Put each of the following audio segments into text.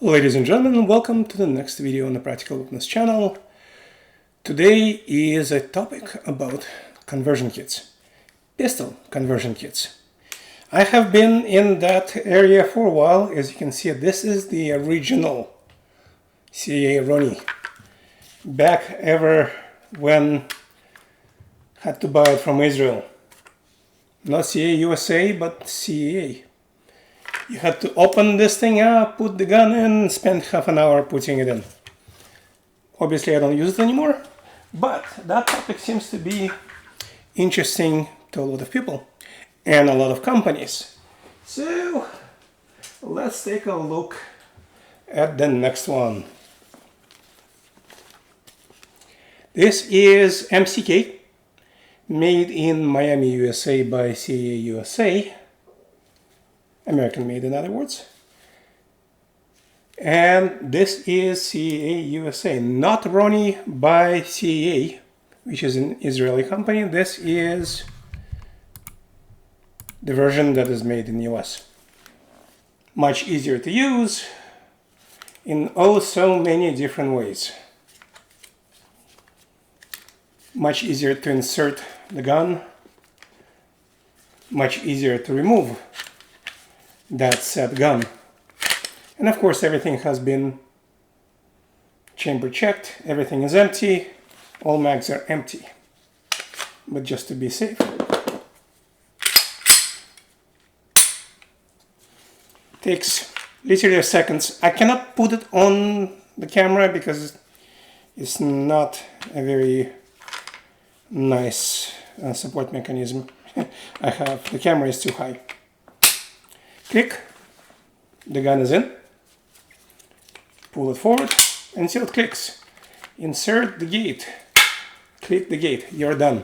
Ladies and gentlemen, welcome to the next video on the Practical Weapons channel. Today is a topic about conversion kits, pistol conversion kits. I have been in that area for a while. As you can see, this is the original CAA Ronnie. Back ever when had to buy it from Israel. Not CAA USA, but CAA. You had to open this thing up, put the gun in, spend half an hour putting it in. Obviously I don't use it anymore, but that topic seems to be interesting to a lot of people and a lot of companies. So let's take a look at the next one. This is MCK, made in Miami, USA by CAA USA. American made, in other words. And this is CAA USA, not Ronnie by CAA, which is an Israeli company. This is the version that is made in the US. Much easier to use in oh so many different ways. Much easier to insert the gun, much easier to remove that said gun. And of course everything has been chamber checked, everything is empty, all mags are empty. But just to be safe, takes literally seconds. I cannot put it on the camera because it's not a very nice support mechanism. The camera is too high. Click, the gun is in, pull it forward until it clicks. Insert the gate, click the gate, you're done.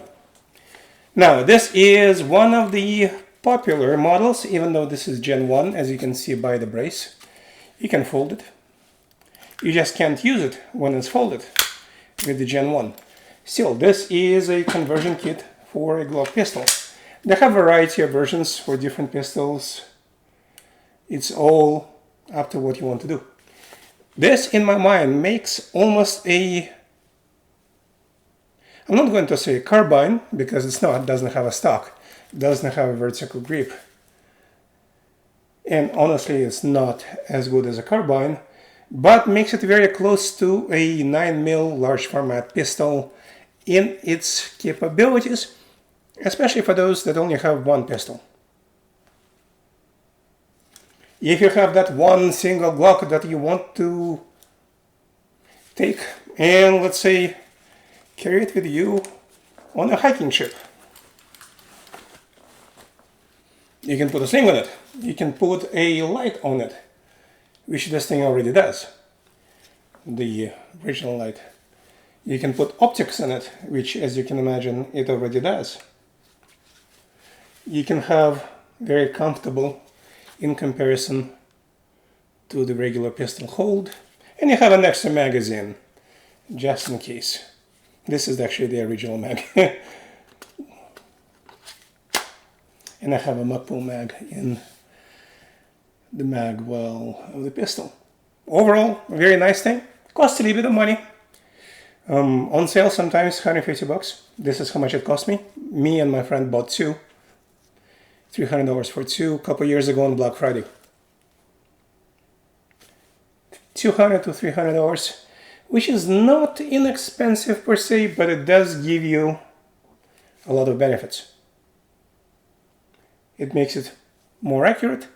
Now this is one of the popular models, even though this is Gen 1, as you can see by the brace. You can fold it. You just can't use it when it's folded with the Gen 1. Still, this is a conversion kit for a Glock pistol. They have a variety of versions for different pistols. It's all up to what you want to do. This, in my mind, makes almost a... I'm not going to say a carbine, because it's not. It doesn't have a stock. It doesn't have a vertical grip. And honestly, it's not as good as a carbine, but makes it very close to a 9mm large format pistol in its capabilities, especially for those that only have one pistol. If you have that one single Glock that you want to take and, let's say, carry it with you on a hiking trip, you can put a sling on it. You can put a light on it, which this thing already does, the original light. You can put optics in it, which, as you can imagine, it already does. You can have very comfortable in comparison to the regular pistol hold, and you have an extra magazine just in case. This is actually the original mag. And I have a Magpul mag in the mag well of the pistol. Overall, a very nice thing. Costs a little bit of money. On sale sometimes $150. This is how much it cost me. Me and my friend bought two. $300 for two a couple years ago on Black Friday. $200 to $300, which is not inexpensive per se, but it does give you a lot of benefits. It makes it more accurate,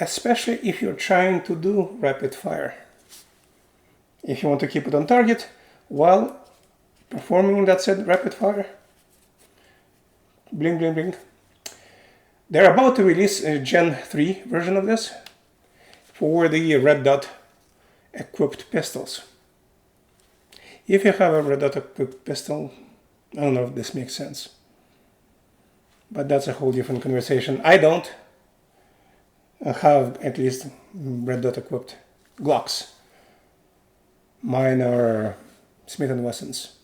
especially if you're trying to do rapid fire. If you want to keep it on target while performing that said rapid fire, bling, bling, bling. They're about to release a Gen 3 version of this for the red dot equipped pistols. If you have a red dot equipped pistol, I don't know if this makes sense, but that's a whole different conversation. I don't have at least red dot equipped Glocks. Mine are Smith & Wessons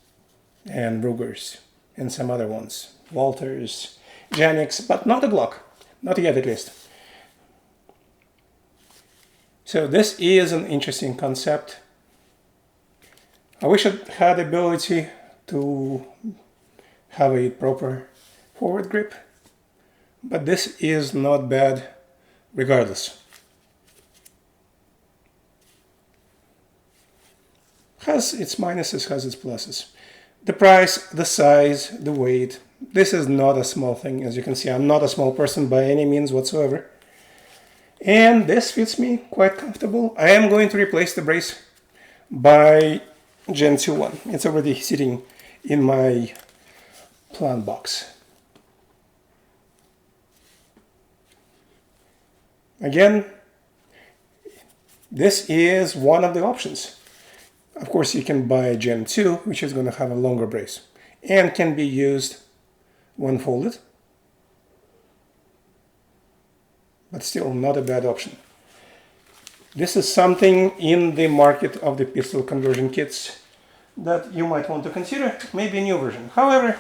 and Rugers and some other ones, Walters, Janix, but not a Glock, not yet at least. So this is an interesting concept. I wish it had the ability to have a proper forward grip, but this is not bad regardless. Has its minuses, has its pluses. The price, the size, the weight. This is not a small thing. As you can see, I'm not a small person by any means whatsoever. And this fits me quite comfortable. I am going to replace the brace by Gen 2 one. It's already sitting in my plant box. Again, this is one of the options. Of course, you can buy Gen 2, which is going to have a longer brace and can be used when folded, but still not a bad option. This is something in the market of the pistol conversion kits that you might want to consider, maybe a new version. However,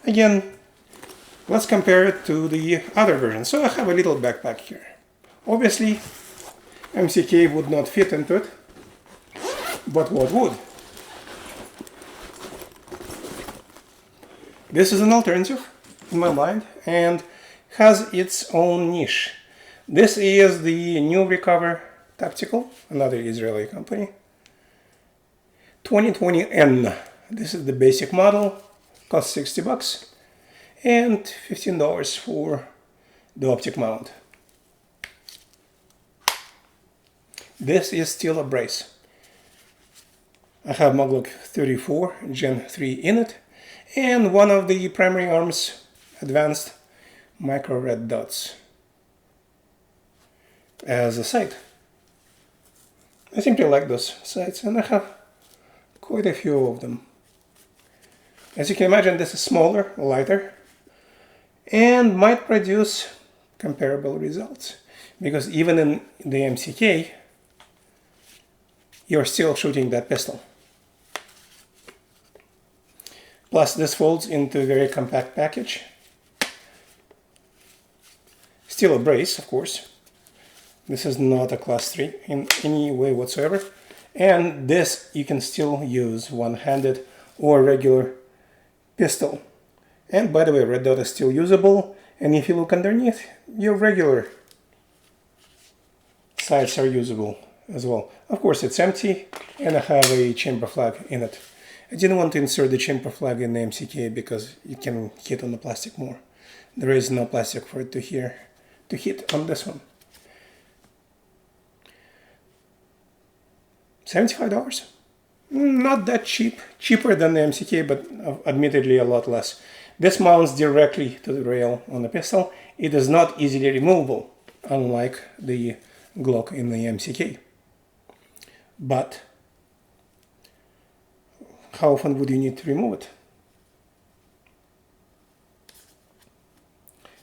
again, let's compare it to the other version. So I have a little backpack here. Obviously, MCK would not fit into it, but what would? This is an alternative in my mind and has its own niche. This is the new Recover Tactical, another Israeli company. 2020N. This is the basic model, costs 60 bucks and $15 for the optic mount. This is still a brace. I have Maglock 34 Gen 3 in it, and one of the primary arms advanced micro red dots as a sight. I simply like those sights, and I have quite a few of them. As you can imagine, this is smaller, lighter, and might produce comparable results, because even in the MCK, you're still shooting that pistol. Plus, this folds into a very compact package. Still a brace, of course. This is not a class 3 in any way whatsoever. And this you can still use one-handed or regular pistol. And by the way, red dot is still usable. And if you look underneath, your regular sights are usable as well. Of course, it's empty, and I have a chamber flag in it. I didn't want to insert the chamber flag in the MCK because it can hit on the plastic more. There is no plastic for it to hit on this one. $75? Not that cheap. Cheaper than the MCK, but admittedly a lot less. This mounts directly to the rail on the pistol. It is not easily removable, unlike the Glock in the MCK. But how often would you need to remove it?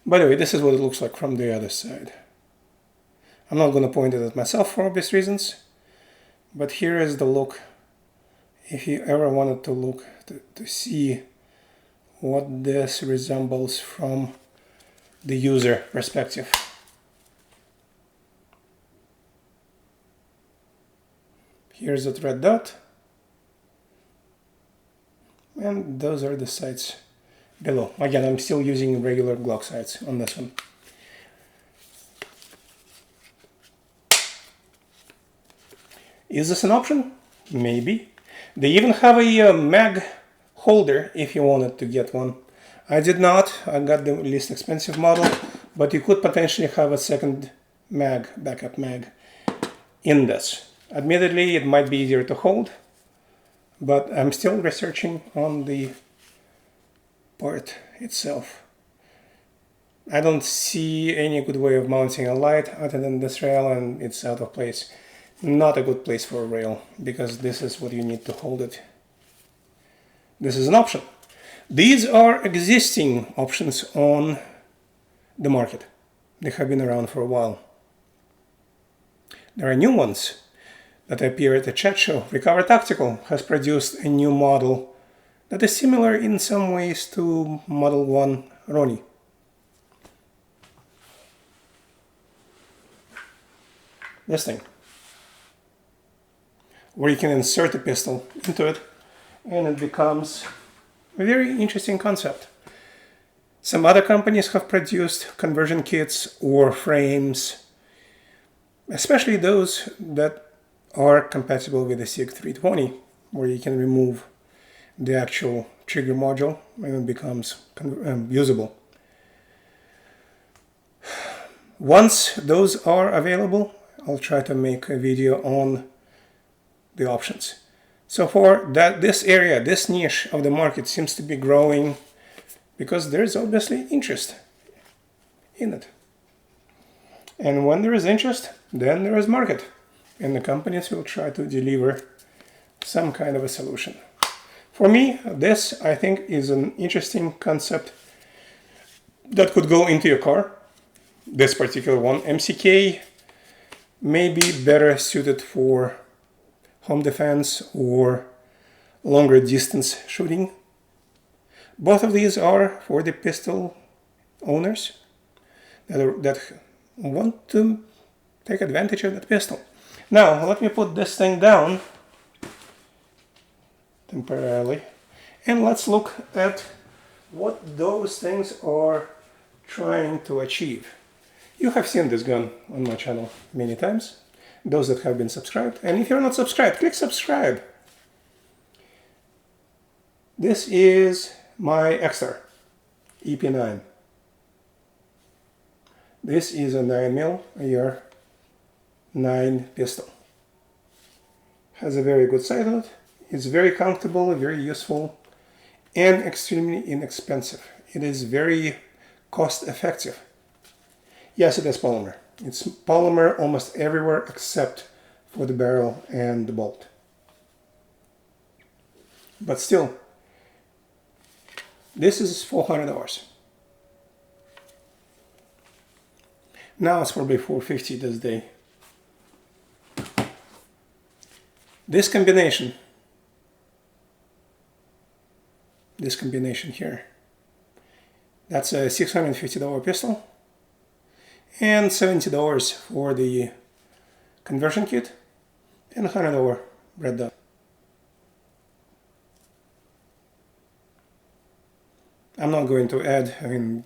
By the way, this is what it looks like from the other side. I'm not going to point it at myself for obvious reasons, but here is the look. If you ever wanted to look to see what this resembles from the user perspective. Here's that red dot, and those are the sights below. Again, I'm still using regular Glock sights on this one. Is this an option? Maybe. They even have a mag holder if you wanted to get one. I did not. I got the least expensive model, but you could potentially have a second mag, backup mag, in this. Admittedly, it might be easier to hold, but I'm still researching on the part itself. I don't see any good way of mounting a light other than this rail, and it's out of place. Not a good place for a rail, because this is what you need to hold it. This is an option. These are existing options on the market. They have been around for a while. There are new ones that appear at the chat show. Recover Tactical has produced a new model that is similar in some ways to Model 1 Ronnie. This thing. where you can insert a pistol into it, and it becomes a very interesting concept. Some other companies have produced conversion kits or frames, especially those that are compatible with the CX320, where you can remove the actual trigger module and it becomes usable. Once those are available, I'll try to make a video on the options. So for this area, this niche of the market seems to be growing because there's obviously interest in it. And when there is interest, then there is market. And the companies will try to deliver some kind of a solution. For me, this, I think, is an interesting concept that could go into your car. This particular one, MCK, may be better suited for home defense or longer distance shooting. Both of these are for the pistol owners that want to take advantage of that pistol. Now, let me put this thing down temporarily, and let's look at what those things are trying to achieve. You have seen this gun on my channel many times, those that have been subscribed, and if you're not subscribed, click subscribe. This is my Extar EP9. This is a 9mm AR-9 pistol. Has a very good sight on it. It's very comfortable, very useful, and extremely inexpensive. It is very cost effective. Yes, it is polymer. It's polymer almost everywhere except for the barrel and the bolt. But still, this is $400. Now it's probably $450 this day. This combination here, that's a $650 pistol and $70 for the conversion kit and $100 red dot. I'm not going to add,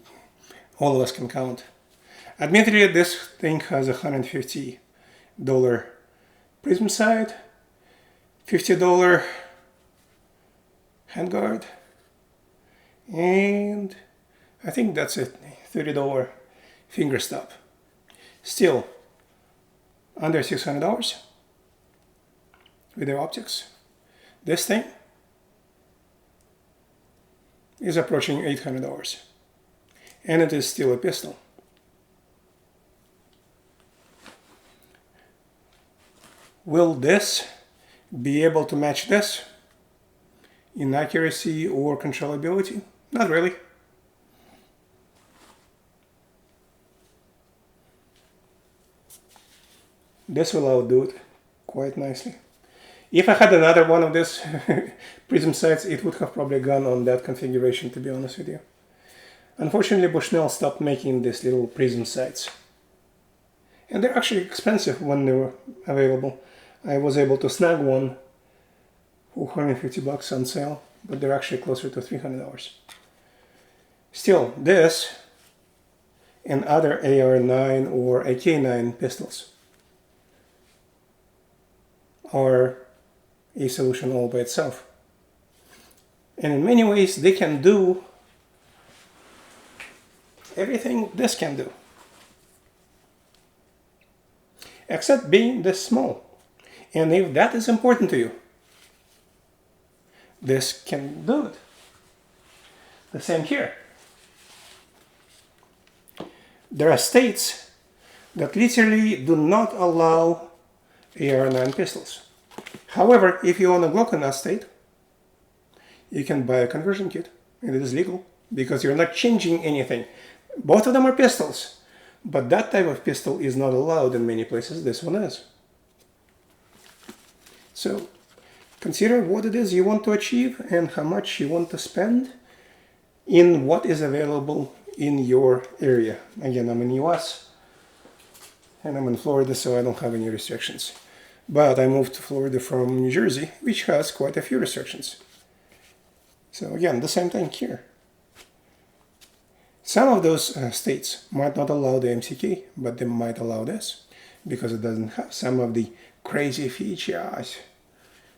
all of us can count. Admittedly, this thing has a $150 prism sight, $50 handguard, and I think that's it, $30 finger stop. Still under $600 with the optics. This thing is approaching $800, and it is still a pistol. Will this be able to match this in accuracy or controllability? Not really. This will outdo it quite nicely. If I had another one of this prism sights, it would have probably gone on that configuration, to be honest with you. Unfortunately, Bushnell stopped making these little prism sights. And they're actually expensive when they were available. I was able to snag one for $150 on sale, but they're actually closer to $300. Still, this and other AR-9 or AK-9 pistols are a solution all by itself. And in many ways, they can do everything this can do, except being this small. And if that is important to you, this can do it. The same here. There are states that literally do not allow AR-9 pistols. However, if you own a Glock in that state, you can buy a conversion kit, and it is legal because you're not changing anything. Both of them are pistols, but that type of pistol is not allowed in many places. This one is. So consider what it is you want to achieve and how much you want to spend in what is available in your area. Again, I'm in the US and I'm in Florida, so I don't have any restrictions. But I moved to Florida from New Jersey, which has quite a few restrictions. So again, the same thing here. Some of those states might not allow the MCK, but they might allow this because it doesn't have some of the crazy features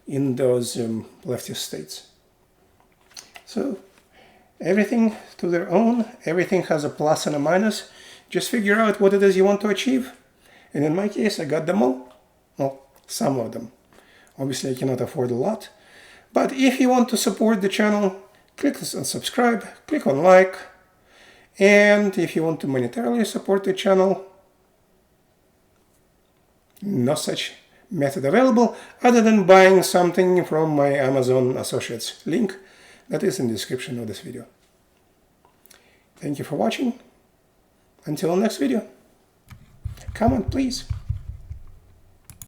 in those leftist states. So everything to their own, everything has a plus and a minus. Just figure out what it is you want to achieve. And in my case, I got them all. Well, some of them. Obviously, I cannot afford a lot. But if you want to support the channel, click on subscribe, click on like. And if you want to monetarily support the channel, no such method available other than buying something from my Amazon Associates link that is in the description of this video. Thank you for watching. Until next video. Comment, please.